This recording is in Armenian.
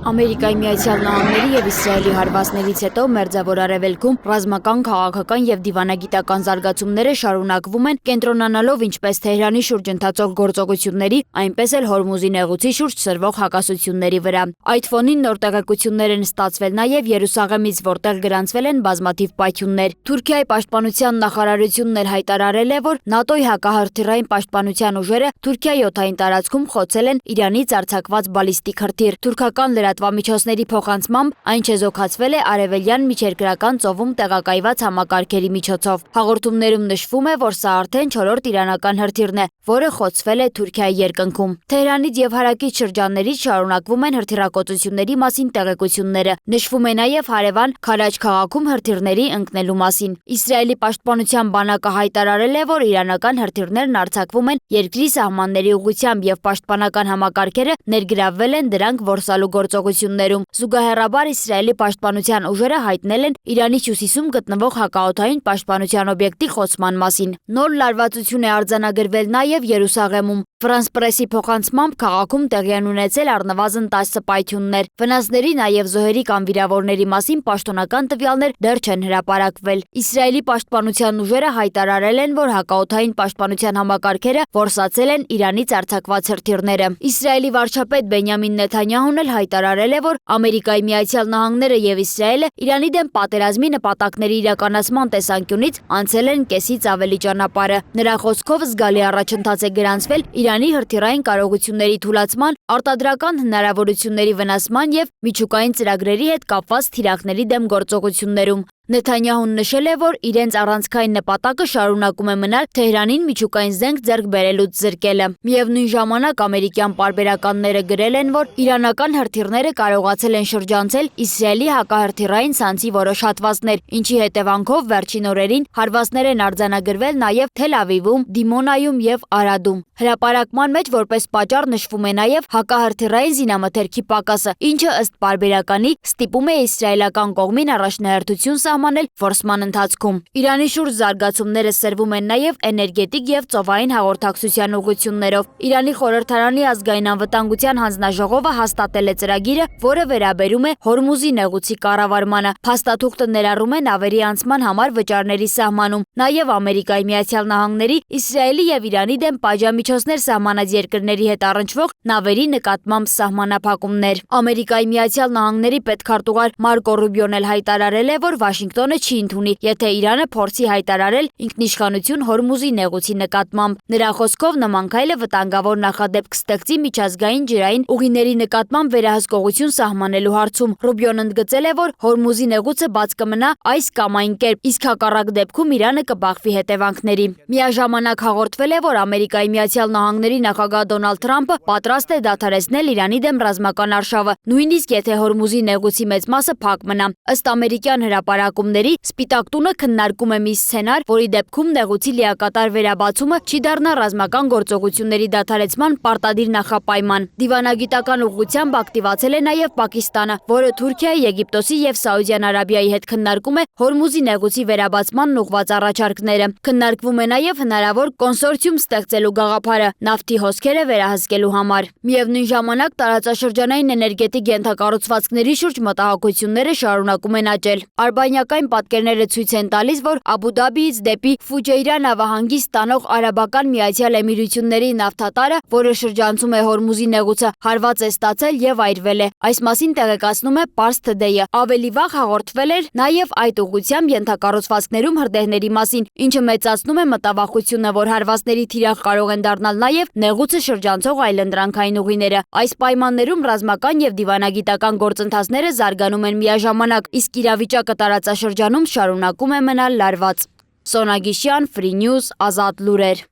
Ամերիկայի Միացյալ Նահանգների և Իսրայելի հարվածներից հետո Մերձավոր Արևելքում ռազմական, քաղաքական և դիվանագիտական զարգացումները շարունակվում են, կենտրոնանալով ինչպես Թեհրանի շուրջ ընթացող գործողությունների, այնպես էլ Հորմուզի նեղուցի շուրջ սրվող հակասությունների վրա։ Այդ ֆոնին նոր տեղեկություններ են ստացվել նաև Երուսաղեմից, որտեղ գրանցվել են բազմաթիվ պայթյուններ։ Թուրքիայի պաշտպանության նախարարությունն էլ հայտարարել է, որ ՆԱՏՕ-ի հակահրթիռային պաշտպանության ուժերը Թուրքիայի օդային տարածքում խոցել են Իրանից արձակված բալիստիկ հրթիռ։ Թուրքական լրատվամիջոցների փոխանցմամբ այն չեզոքացվել է արևելյան միջերկրական ծովում տեղակայված համակարգերի միջոցով։ Հաղորդումներում նշվում է, որ սա արդեն 4-րդ իրանական հրթիռն է, որը խոցվել է Թուրքիայի երկնքում։ Թեհրանից և հարակից շրջաններից շարունակվում են հրթիռակոծությունների մասին տեղեկությունները։ Նշվում է նաև հարևան Քարաջ քաղաքում հրթիռների ընկնելու մասին։ Իսրայելի պաշտպանության բանակը հայտարարել է, որ իրանական հրթիռներն արձակվում են երկրի սահմանների ուղղությամբ և պաշտպանական համակարգերը ներգրավվել են դրանք որսալու գործողություններում։ Զուգահեռաբար Իսրայելի պաշտպանության ուժերը հայտնել են Իրանի հյուսիսում գտնվող հակաօդային պաշտպանության օբյեկտի խոցման մասին։ Նոր լարվածություն է արձանագրվել նաև Երուսաղեմում։ Ֆրանս պրեսի փոխանցմամբ քաղաքում տեղի են ունեցել առնվազն 10 պայթյուններ։ Վնասների, նաև զոհերի կամ վիրավորների մասին պաշտոնական տվյալներ դեռ չեն հրապարակվել։ Իսրայելի պաշտպանության ուժերը հայտարարել են, որ հակաօդային պաշտպանության համակարգերը որսացել են Իրանից արձակված հրթիռները։ Իսրայելի վարչապետ Բենյամին Նեթանյահուն էլ հայտարարել է, որ Ամերիկայի Միացյալ Նահանգները և Իսրայելը Իրանի դեմ պատերազմի նպատակների իրականացման տեսանկյունից անցել են կեսից ավելի ճանապարհը։ Նրա խոսքով զգալի առաջընթաց է գրանցվել Իրանի հրթիռային կարողությունների թուլացման, արտադրական հնարավորությունների վնասման և միջուկային ծրագրերի հետ կապված թիրախների դեմ գործողություններում։ Նեթանյահուն նշել է, որ իրենց առանցքային նպատակը շարունակում է մնալ Թեհրանին միջուկային զենք ձեռք բերելուց զրկելը։ Միևնույն ժամանակ ամերիկյան պարբերականները գրել են, որ իրանական հրթիռները կարողացել են շրջանցել Իսրայելի հակահրթիռային ցանցի որոշ հատվածներ, ինչի հետևանքով վերջին օրերին հարվածներ են արձանագրվել նաև Թել Ավիվում, Դիմոնայում և Արադում։ Հրապարակման մեջ որպես պատճառ նշվում է նաև հակահրթիռային զինամթերքի պակասը, ինչը ըստ պարբերականի ստիպում է իսրայելական կողմին առաջնահերթություն սահմանել որսման ընթացքում։ Իրանի շուրջ զարգացումները սրվում են նաև էներգետիկ և ծովային հաղորդակցության ուղղություններով։ Իրանի խորհրդարանի ազգային անվտանգության հանձնաժողովը հաստատել է ծրագիրը, որը վերաբերում է Հորմուզի նեղուցի կառավարմանը։ Փաստաթուղթը ներառում է նավերի անցման համար վճարների սահմանում, նաև Ամերիկայի Միացյալ Նահանգների, Իսրայելի և Իրանի դեմ պատժամիջոցներ սահմանած երկրների հետ առնչվող նավերի նկատմամբ սահմանափակումներ։ Ամերիկայի Միացյալ Նահանգների պետքարտուղար Մարկո Ռուբիոն էլ հայտարարել է, որ Վաշինգտոնը չի ընդունի, եթե Իրանը փորձի հայտարարել ինքնիշխանություն Հորմուզի նեղուցի նկատմամբ։ Նրա խոսքով նման քայլը վտանգավոր նախադեպ կստեղծի միջազգային ջրային ուղիների նկատմամբ վերահսկողություն սահմանելու հարցում։ Ռուբիոն ընդգծել է, որ Հորմուզի նեղուցը բաց կմնա այս կամ այն կերպ, իսկ հակառակ դեպքում Իրանը կբախվի հետևանքների։ Միաժամանակ հաղորդվել է, որ Ամերիկայի Միացյալ Նահանգների նախագահ Դոնալդ Թրամփը պատրաստ է դադարեցնել Իրանի դեմ ռազմական արշավը, նույնիսկ եթե Հորմուզի նեղուցի մեծ մասը փակ մնա։ Ըստ ամերիկյան հրապարակումների, Սպիտակ տունը քննարկում է մի սցենար, որի դեպքում նեղուցի լիակատար վերաբացումը չի դառնա ռազմական գործողությունների դադարեցման պարտադիր նախապայման։ Դիվանագիտական ուղղությամբ ակտիվացել է նաև Պակիստանը, որը Թուրքիայի, Եգիպտոսի և Սաուդյան Արաբիայի հետ քննարկում է Հորմուզի նեղուցի վերաբացմանն ուղղված առաջարկները։ Քննարկվում է նաև հնարավոր կոնսորցիում ստեղծելու գաղափարը նավթի հոսքերը վերահսկելու համար։ Միևնույն ժամանակ տարածաշրջանային էներգետիկ ենթակառուցվածքների շուրջ մտահոգությունները շարունակում են աճել։ Արբանյակային պատկերները ցույց են տալիս, որ Աբու Դաբիից դեպի Ֆուջեյրա նավահանգիստ տանող Արաբական Միացյալ Էմիրությունների նավթատարը, որը շրջանցում է Հորմուզի նեղուցը, հարված է ստացել և այրվել է։ Այս մասին տեղեկացնում է Pars Today-ը։ Ավելի վաղ հաղորդվել էր նաև այդ ուղղությամբ ենթակառուցվածքներում հրդեհների մասին, ինչը մեծացնում է մտավախությունը, որ հարվածների թիրախ կարող են դառնալ նաև նեղուցը շրջանցող այլընտրանքային ուղիները։ Այս պայմաններում ռազմական և դիվանագիտական գործընթացները զարգանում են միաժամանակ, իսկ իրավիճակը տարածաշրջանում շարունակում է մնալ լարված։ Սոնա Գիշյան, Free News, Ազատ լուրեր։